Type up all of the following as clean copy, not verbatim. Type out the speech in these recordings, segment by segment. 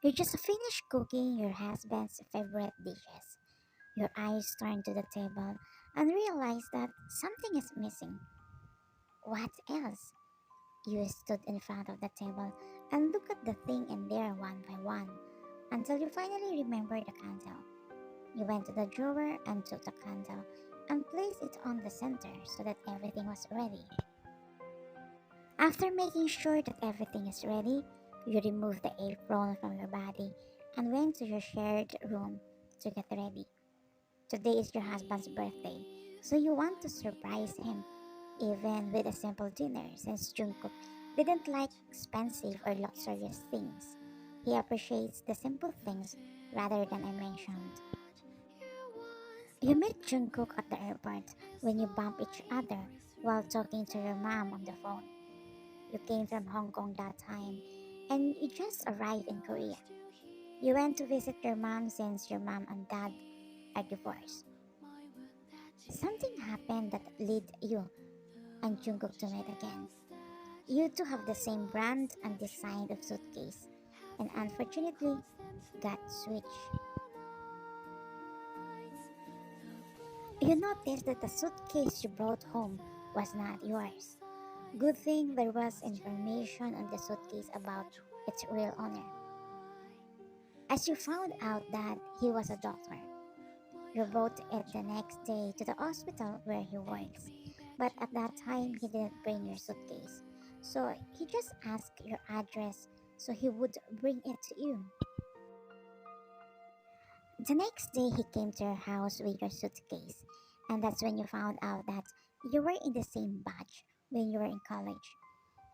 You just finished cooking your husband's favorite dishes. Your eyes turn to the table and realize that something is missing. What else? You stood in front of the table and looked at the thing in there one by one until you finally remembered the candle. You went to the drawer and took the candle and placed it on the center so that everything was ready. After making sure that everything is ready, you remove the apron from your body and went to your shared room to get ready. Today is your husband's birthday, so you want to surprise him, even with a simple dinner, since Jungkook didn't like expensive or luxurious things. He appreciates the simple things rather than I mentioned. You meet Jungkook at the airport when you bump each other while talking to your mom on the phone. You came from Hong Kong that time, and you just arrived in Korea. You went to visit your mom since your mom and dad are divorced. Something happened that led you and Jungkook to meet again. You two have the same brand and design of suitcase, and unfortunately, got switched. You noticed that the suitcase you brought home was not yours. Good thing there was information on the suitcase about its real owner. As you found out that he was a doctor, you brought it the next day to the hospital where he works. But at that time, he didn't bring your suitcase. So he just asked your address so he would bring it to you. The next day, he came to your house with your suitcase. And that's when you found out that you were in the same batch when you were in college.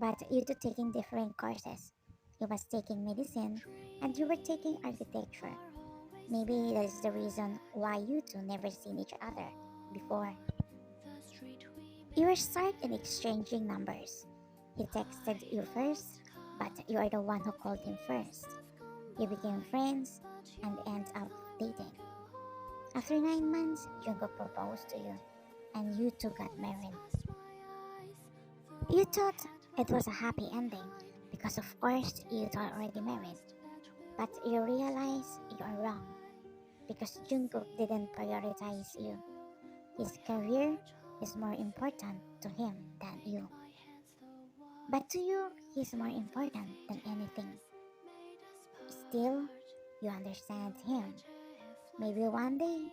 But you two taking different courses. He was taking medicine and you were taking architecture. Maybe that is the reason why you two never seen each other before. You were start in exchanging numbers. He texted you first, but you are the one who called him first. You became friends and end up dating. After 9 months, Jungkook proposed to you, and you two got married. You thought it was a happy ending because, of course, you two are already married. But you realize you are wrong because Jungkook didn't prioritize you. His career is more important to him than you. But to you, he's more important than anything. Still, you understand him. Maybe one day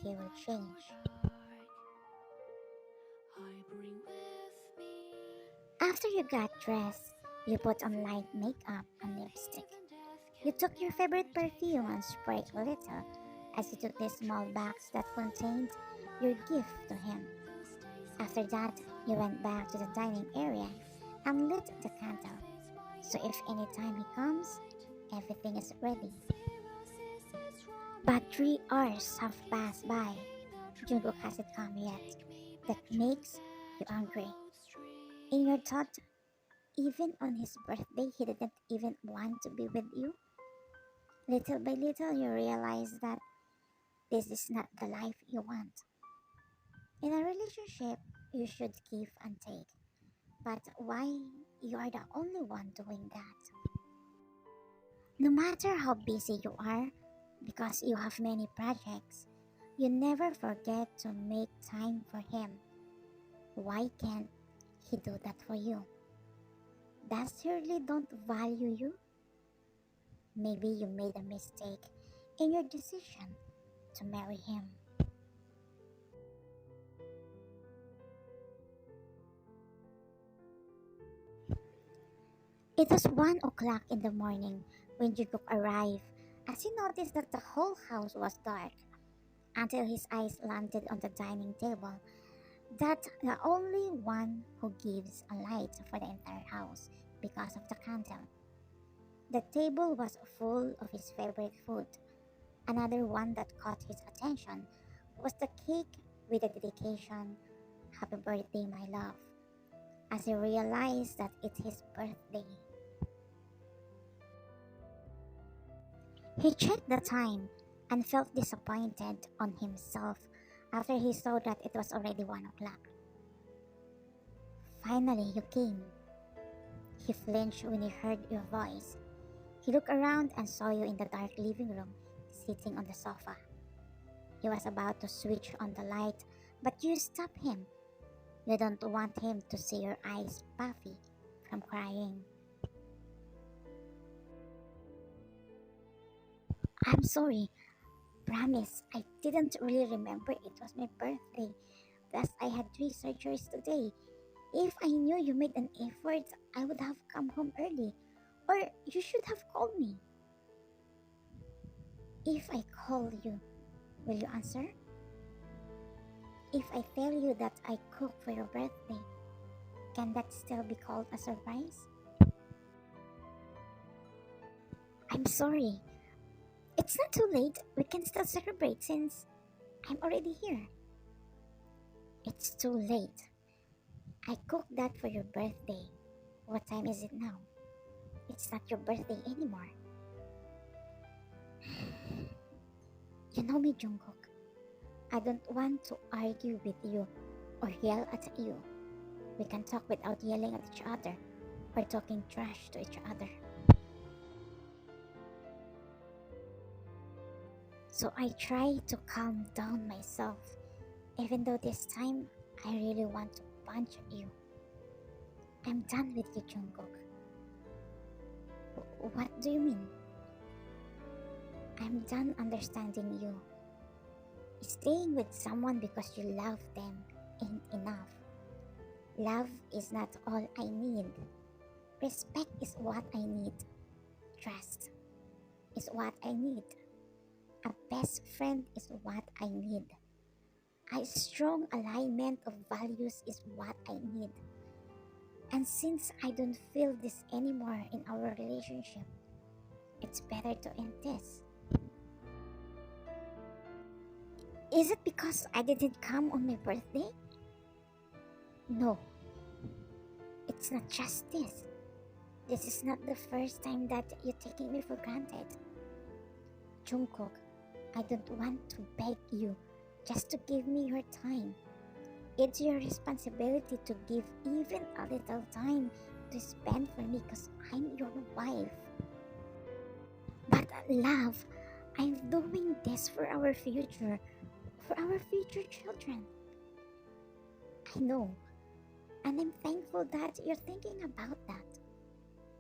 he will change. After you got dressed, you put on light makeup and lipstick. You took your favorite perfume and sprayed a little as you took the small box that contained your gift to him. After that, you went back to the dining area and lit the candle. So if any time he comes, everything is ready. But 3 hours have passed by. Jungkook hasn't come yet. That makes you angry. In your thought, even on his birthday, he didn't even want to be with you. Little by little, you realize that this is not the life you want. In a relationship, you should give and take. But why you are the only one doing that? No matter how busy you are, because you have many projects, you never forget to make time for him. Why can't he do that for you? Does he really don't value you? Maybe you made a mistake in your decision to marry him. It was 1 o'clock in the morning when Jungkook arrived, as he noticed that the whole house was dark until his eyes landed on the dining table. That the only one who gives a light for the entire house because of the candle. The table was full of his favorite food. Another one that caught his attention was the cake with the dedication, "Happy birthday, my love," as he realized that it's his birthday. He checked the time and felt disappointed on himself after he saw that it was already 1 o'clock. Finally, you came. He flinched when he heard your voice. He looked around and saw you in the dark living room, sitting on the sofa. He was about to switch on the light, but you stopped him. You don't want him to see your eyes puffy from crying. I'm sorry. Promise, I didn't really remember it was my birthday. Plus, I had 3 surgeries today. If I knew you made an effort, I would have come home early. Or you should have called me. If I call you, will you answer? If I tell you that I cooked for your birthday, can that still be called a surprise? I'm sorry. It's not too late. We can still celebrate since I'm already here. It's too late. I cooked that for your birthday. What time is it now? It's not your birthday anymore. You know me, Jungkook. I don't want to argue with you or yell at you. We can talk without yelling at each other or talking trash to each other. So I try to calm down myself, even though this time I really want to punch you. I'm done with you, Jungkook. What do you mean? I'm done understanding you. Staying with someone because you love them ain't enough. Love is not all I need. Respect is what I need. Trust is what I need. A best friend is what I need. A strong alignment of values is what I need. And since I don't feel this anymore in our relationship, it's better to end this. Is it because I didn't come on my birthday? No, it's not just this. This is not the first time that you're taking me for granted. Jungkook, I don't want to beg you just to give me your time. It's your responsibility to give even a little time to spend for me because I'm your wife. But love, I'm doing this for our future children. I know, and I'm thankful that you're thinking about that.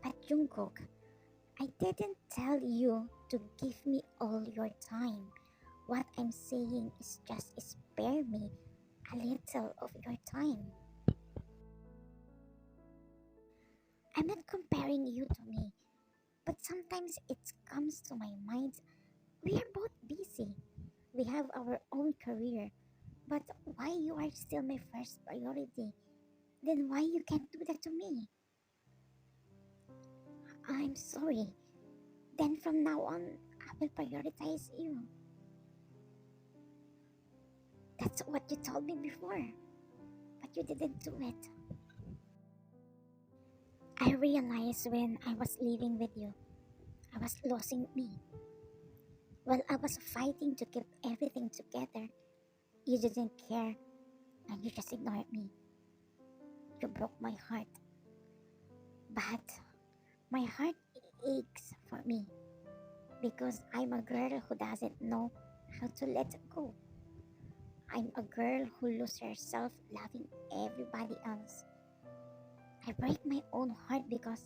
But Jungkook, I didn't tell you to give me all your time. What I'm saying is just spare me a little of your time. I'm not comparing you to me, but sometimes it comes to my mind. We are both busy. We have our own career. But why you are still my first priority? Then why you can't do that to me? I'm sorry. Then from now on, I will prioritize you. That's what you told me before, but you didn't do it. I realized when I was living with you, I was losing me. While I was fighting to keep everything together, you didn't care and you just ignored me. You broke my heart. But my heart aches for me because I'm a girl who doesn't know how to let go. I'm a girl who loses herself loving everybody else. I break my own heart because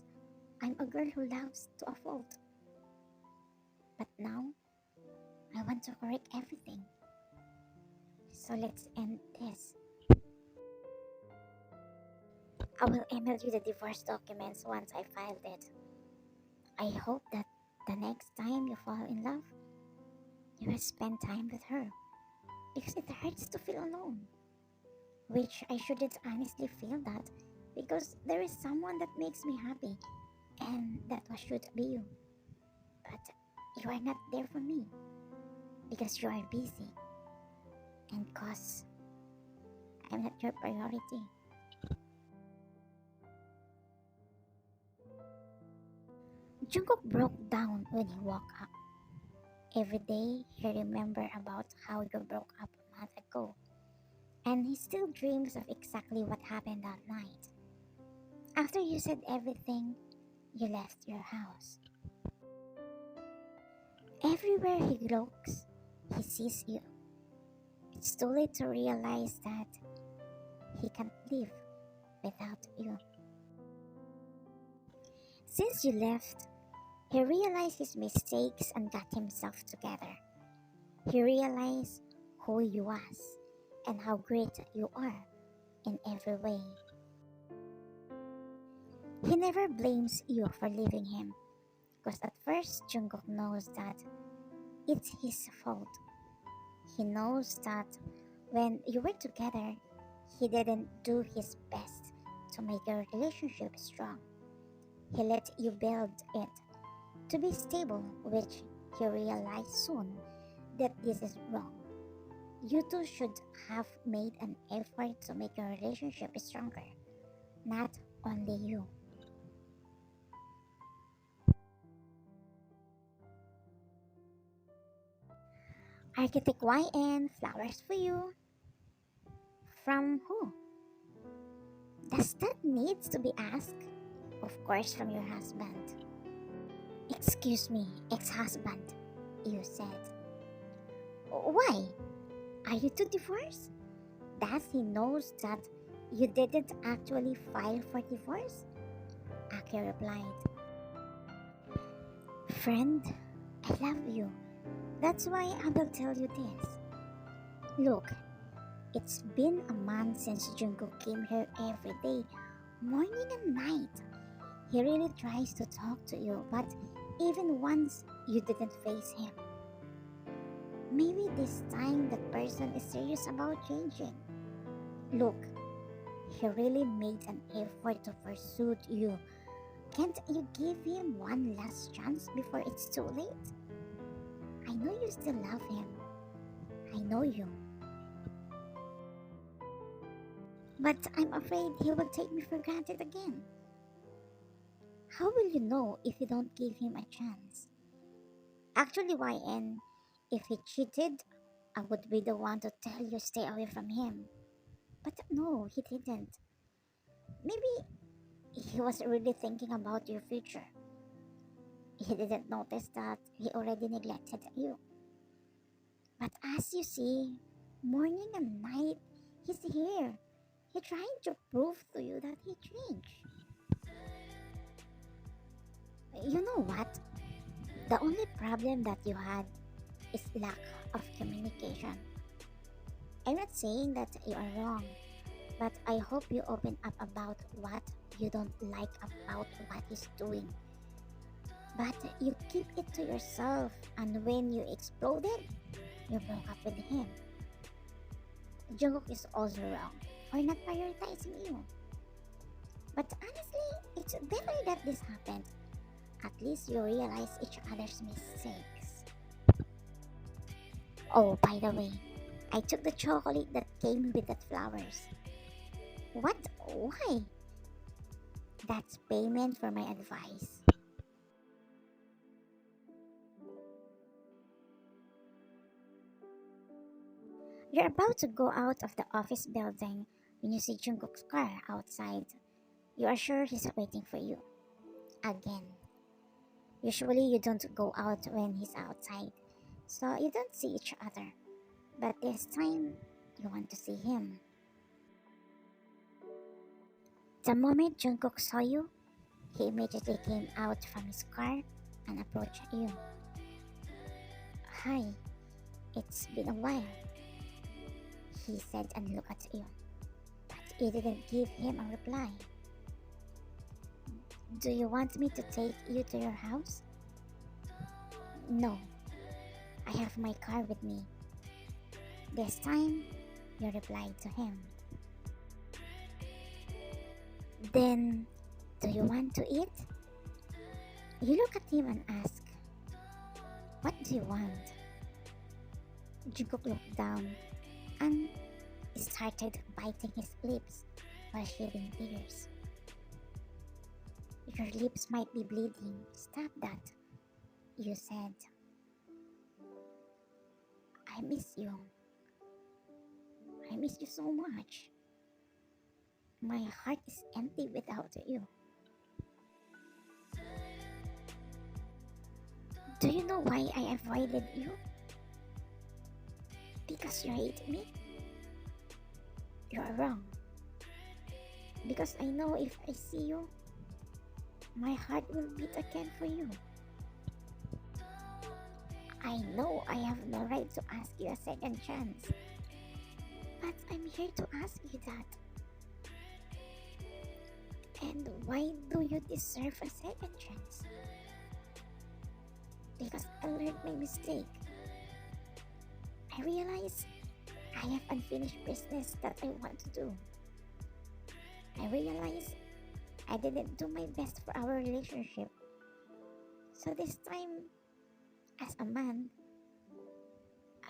I'm a girl who loves to a fault. But now, I want to correct everything. So let's end this. I will email you the divorce documents once I filed it. I hope that the next time you fall in love, you will spend time with her. Because it hurts to feel alone. Which I shouldn't honestly feel that because there is someone that makes me happy and that should be you. But you are not there for me because you are busy and cause I'm not your priority. Jungkook broke down when he woke up. Every day he remembered about how you broke up a month ago. And he still dreams of exactly what happened that night. After you said everything, you left your house. Everywhere he looks, he sees you. It's too late to realize that he can't live without you. Since you left, he realized his mistakes and got himself together. He realized who he was and how great you are in every way. He never blames you for leaving him, because at first Jungkook knows that it's his fault. He knows that when you were together, he didn't do his best to make your relationship strong. He let you build it to be stable, which he realized soon that this is wrong. You two should have made an effort to make your relationship stronger, not only you. Architect YN, flowers for you. From who? Does that need to be asked? Of course, from your husband. Excuse me, ex-husband, you said. Why? Are you two divorced? Does he knows that you didn't actually file for divorce? Aki replied, Friend, I love you. That's why I will tell you this. Look, it's been a month since Jungkook came here every day, morning and night. He really tries to talk to you, but even once you didn't face him. Maybe this time that person is serious about changing. Look, he really made an effort to pursue you. Can't you give him one last chance before it's too late? I know you still love him. I know you. But I'm afraid he will take me for granted again. How will you know if you don't give him a chance? Actually, YN, if he cheated, I would be the one to tell you stay away from him. But no, he didn't. Maybe he was really thinking about your future. He didn't notice that he already neglected you. But as you see, morning and night, he's here. He's trying to prove to you that he changed. You know what? The only problem that you had is lack of communication. I'm not saying that you are wrong, but I hope you open up about what you don't like about what he's doing. But you keep it to yourself, and when you exploded, you broke up with him. Jungkook is also wrong for not prioritizing you. But honestly, it's better that this happened. At least you realize each other's mistakes. Oh, by the way, I took the chocolate that came with the flowers. What? Why? That's payment for my advice. You're about to go out of the office building when you see Jungkook's car outside. You are sure he's waiting for you. Again. Usually you don't go out when he's outside, so you don't see each other. But this time, you want to see him. The moment Jungkook saw you, he immediately came out from his car and approached you. Hi, it's been a while, he said and looked at you. But you didn't give him a reply. Do you want me to take you to your house? No, I have my car with me. This time, you replied to him. Then, do you want to eat? You look at him and ask, what do you want? Jungkook looked down and started biting his lips while shedding tears. Your lips might be bleeding. Stop that, you said. I miss you. I miss you so much. My heart is empty without you. Do you know why I avoided you? Because you hate me? You are wrong. Because I know if I see you, my heart will beat again for you. I know I have no right to ask you a second chance, but I'm here to ask you that. And why do you deserve a second chance? Because I learned my mistake. I realize I have unfinished business that I want to do. I realize I didn't do my best for our relationship. So this time, as a man,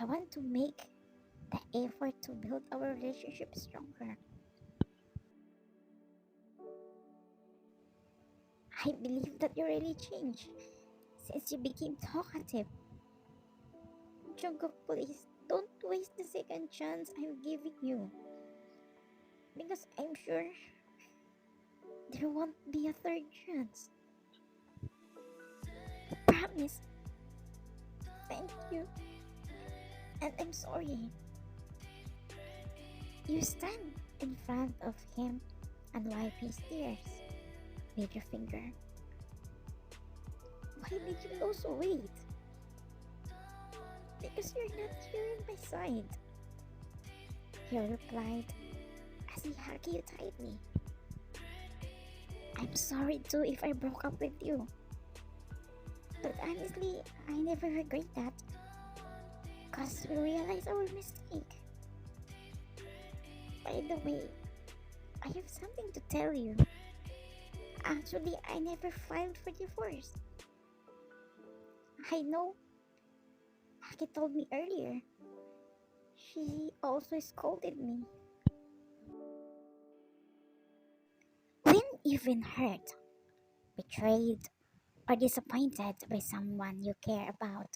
I want to make the effort to build our relationship stronger. I believe that you really changed since you became talkative. Jungkook, please don't waste the second chance I'm giving you. Because I'm sure there won't be a third chance. I promise. Thank you. And I'm sorry. You stand in front of him and wipe his tears with your finger. Why did you lose weight? Because you're not here in my side. He replied as he hugged you tightly. I'm sorry too if I broke up with you. But honestly, I never regret that. Cause we realized our mistake. By the way, I have something to tell you. Actually, I never filed for divorce. I know. Aki told me earlier. She also scolded me. When you've been hurt, betrayed, or disappointed by someone you care about,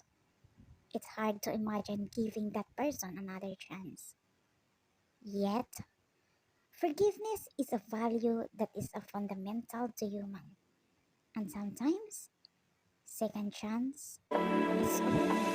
it's hard to imagine giving that person another chance. Yet, forgiveness is a value that is a fundamental to human. And sometimes, second chance is all.